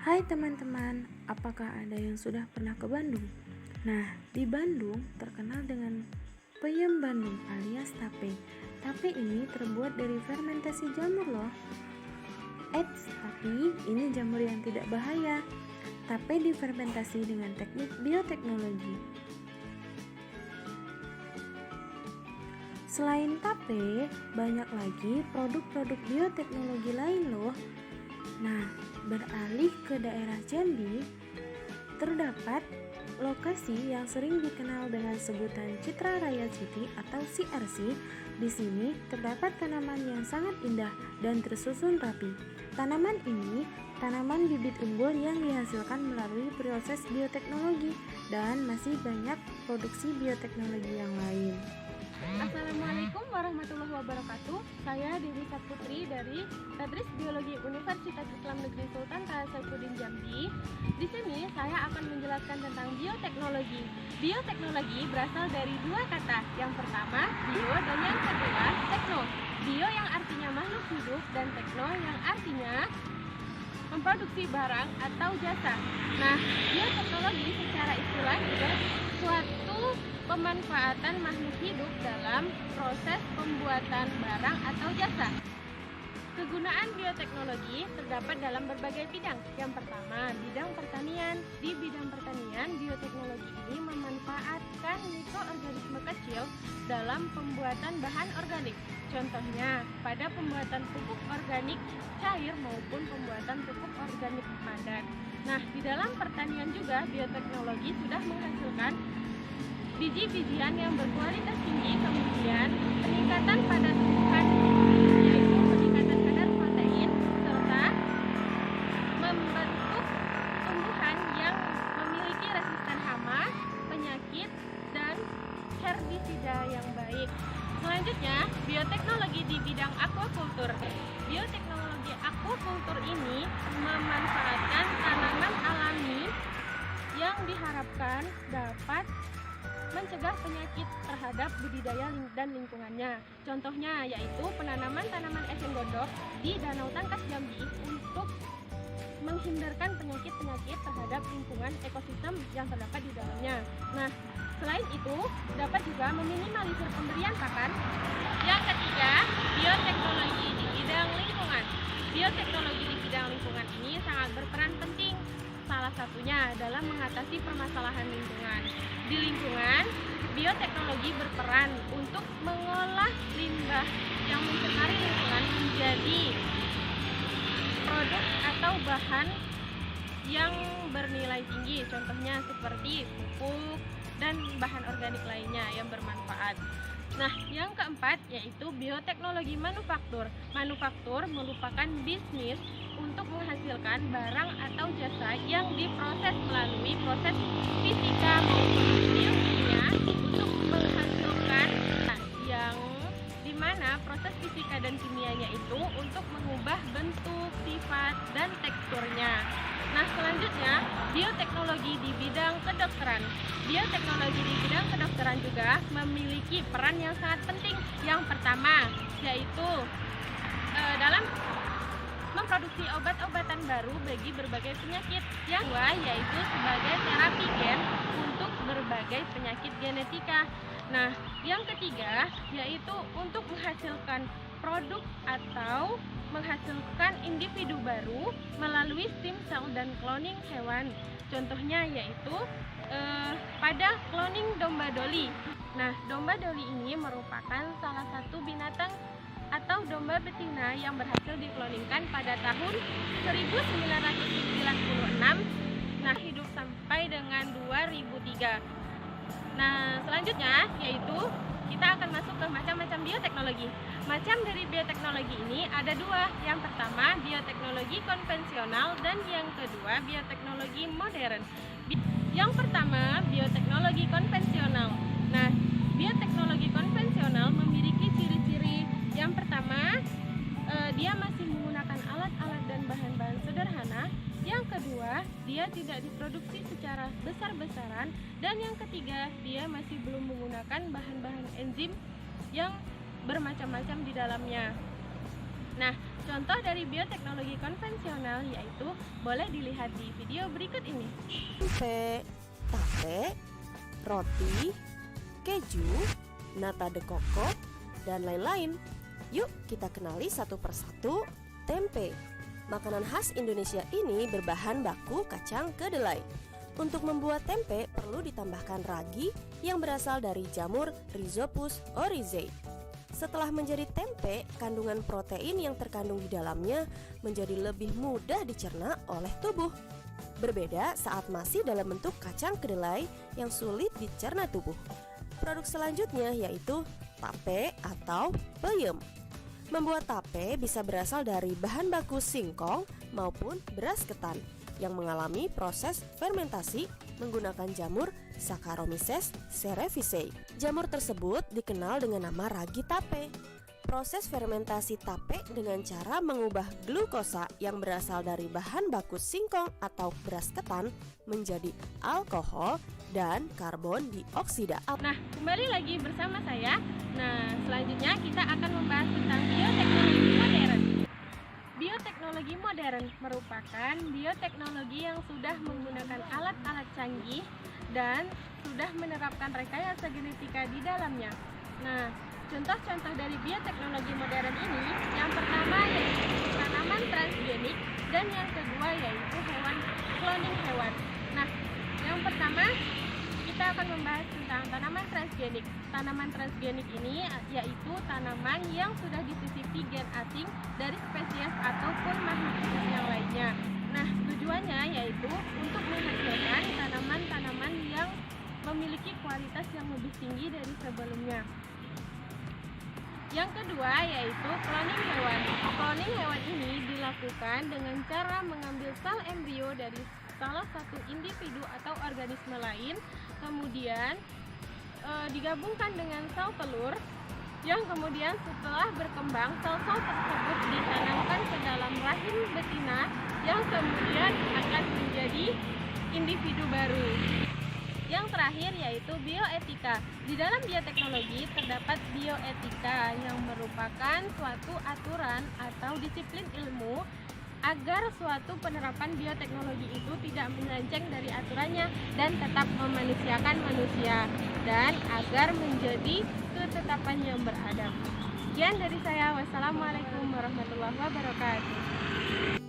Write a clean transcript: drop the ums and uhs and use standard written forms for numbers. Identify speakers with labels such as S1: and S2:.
S1: Hai teman-teman, apakah ada yang sudah pernah ke Bandung? Nah, di Bandung terkenal dengan peyem Bandung alias tape. Tape ini terbuat dari fermentasi jamur loh. Eits, tapi ini jamur yang tidak bahaya. Tape difermentasi dengan teknik bioteknologi. Selain tape, banyak lagi produk-produk bioteknologi lain loh. Nah, beralih ke daerah Jambi, terdapat lokasi yang sering dikenal dengan sebutan Citra Raya City atau CRC. Di sini terdapat tanaman yang sangat indah dan tersusun rapi. Tanaman ini tanaman bibit unggul yang dihasilkan melalui proses bioteknologi dan masih banyak produksi bioteknologi yang lain.
S2: Assalamualaikum warahmatullahi wabarakatuh. Saya Dewi Saputri dari Tadris Biologi Universitas Islam Negeri Sultan Taha Saifuddin Jambi. Di sini saya akan menjelaskan tentang bioteknologi. Bioteknologi berasal dari dua kata. Yang pertama, bio, dan yang kedua, tekno. Bio yang artinya makhluk hidup dan tekno yang artinya memproduksi barang atau jasa. Nah, bioteknologi secara istilah juga suatu pemanfaatan makhluk hidup dalam proses pembuatan barang atau jasa. Kegunaan bioteknologi terdapat dalam berbagai bidang. Yang pertama, bidang pertanian. Di bidang pertanian, bioteknologi ini memanfaatkan mikroorganisme kecil dalam pembuatan bahan organik. Contohnya, pada pembuatan pupuk organik cair maupun pembuatan pupuk organik padat. Nah, di dalam pertanian juga bioteknologi sudah menghasilkan biji-bijian yang berkualitas tinggi, kemudian peningkatan pada tumbuhan, yaitu peningkatan kadar protein, serta membentuk tumbuhan yang memiliki resisten hama, penyakit, dan herbisida yang baik. Selanjutnya, bioteknologi di bidang aquacultur. Bioteknologi aquacultur ini memanfaatkan tanaman alami yang diharapkan dapat mencegah penyakit terhadap budidaya dan lingkungannya. Contohnya yaitu penanaman tanaman eceng gondok di Danau Tangkas Jambi untuk menghindarkan penyakit-penyakit terhadap lingkungan ekosistem yang terdapat di dalamnya. Nah, selain itu dapat juga meminimalisir pemberian pakan. Yang ketiga, bioteknologi di bidang lingkungan. Bioteknologi di bidang lingkungan ini sangat berperan penting. Salah satunya adalah mengatasi permasalahan lingkungan. Di lingkungan, bioteknologi berperan untuk mengolah limbah yang mencemari lingkungan menjadi produk atau bahan yang bernilai tinggi. Contohnya seperti pupuk dan bahan organik lainnya yang bermanfaat. Nah, yang keempat yaitu bioteknologi manufaktur. Manufaktur merupakan bisnis untuk menghasilkan barang atau jasa yang diproses melalui proses fisika maupun kimia untuk menghasilkan yang dimana proses fisika dan kimianya itu untuk mengubah bentuk, sifat, dan teksturnya. Nah, selanjutnya bioteknologi di bidang kedokteran. Bioteknologi di bidang kedokteran juga memiliki peran yang sangat penting. Yang pertama yaitu dalam memproduksi obat-obatan baru bagi berbagai penyakit. Yang kedua yaitu sebagai terapi gen untuk berbagai penyakit genetika. Nah, yang ketiga yaitu untuk menghasilkan produk atau menghasilkan individu baru melalui stem cell dan cloning hewan. Contohnya yaitu pada cloning domba doli. Nah, domba doli ini merupakan salah satu binatang atau domba betina yang berhasil dikloningkan pada tahun 1996. Nah, hidup sampai dengan 2003. Nah, selanjutnya yaitu kita akan masuk ke macam-macam bioteknologi. Macam dari bioteknologi ini ada dua. Yang pertama bioteknologi konvensional dan yang kedua bioteknologi modern. Yang pertama bioteknologi konvensional. Nah, bioteknologi konvensional memiliki ciri-ciri. Yang pertama, dia masih menggunakan alat-alat dan bahan-bahan sederhana. Yang kedua, dia tidak diproduksi secara besar-besaran. Dan yang ketiga, dia masih belum menggunakan bahan-bahan enzim yang bermacam-macam di dalamnya. Nah, contoh dari bioteknologi konvensional yaitu Boleh dilihat di video berikut ini.
S3: Tempe, tape, roti, keju, nata de coco, dan lain-lain. Yuk kita kenali satu persatu tempe. Makanan khas Indonesia ini berbahan baku kacang kedelai. Untuk membuat tempe perlu ditambahkan ragi yang berasal dari jamur Rhizopus oryzae. Setelah menjadi tempe, kandungan protein yang terkandung di dalamnya menjadi lebih mudah dicerna oleh tubuh. Berbeda saat masih dalam bentuk kacang kedelai yang sulit dicerna tubuh. Produk selanjutnya yaitu tape atau peyem. Membuat tape bisa berasal dari bahan baku singkong maupun beras ketan yang mengalami proses fermentasi menggunakan jamur Saccharomyces cerevisiae. Jamur tersebut dikenal dengan nama ragi tape. Proses fermentasi tape dengan cara mengubah glukosa yang berasal dari bahan baku singkong atau beras ketan menjadi alkohol dan karbon dioksida.
S2: Nah, kembali lagi bersama saya. Nah, selanjutnya kita akan membahas tentang bioteknologi modern. Bioteknologi modern merupakan bioteknologi yang sudah menggunakan alat-alat canggih dan sudah menerapkan rekayasa genetika di dalamnya. Nah, contoh-contoh dari bioteknologi modern ini, yang pertama yaitu tanaman transgenik dan yang kedua yaitu cloning hewan. Nah, yang pertama kita akan membahas tentang tanaman transgenik. Tanaman transgenik ini yaitu tanaman yang sudah disisipi gen asing dari spesies ataupun makhluk hidup yang lainnya. Nah, tujuannya yaitu untuk menghasilkan tanaman-tanaman yang memiliki kualitas yang lebih tinggi dari sebelumnya. Yang kedua yaitu cloning hewan. Cloning hewan ini dilakukan dengan cara mengambil sel embrio dari salah satu individu atau organisme lain, kemudian digabungkan dengan sel telur, yang kemudian setelah berkembang sel-sel tersebut ditanamkan ke dalam rahim betina, yang kemudian akan menjadi individu baru. Yang terakhir yaitu bioetika. Di dalam bioteknologi terdapat bioetika yang merupakan suatu aturan atau disiplin ilmu agar suatu penerapan bioteknologi itu tidak melenceng dari aturannya dan tetap memanusiakan manusia dan agar menjadi ketetapan yang beradab. Sekian dari saya. Wassalamualaikum warahmatullahi wabarakatuh.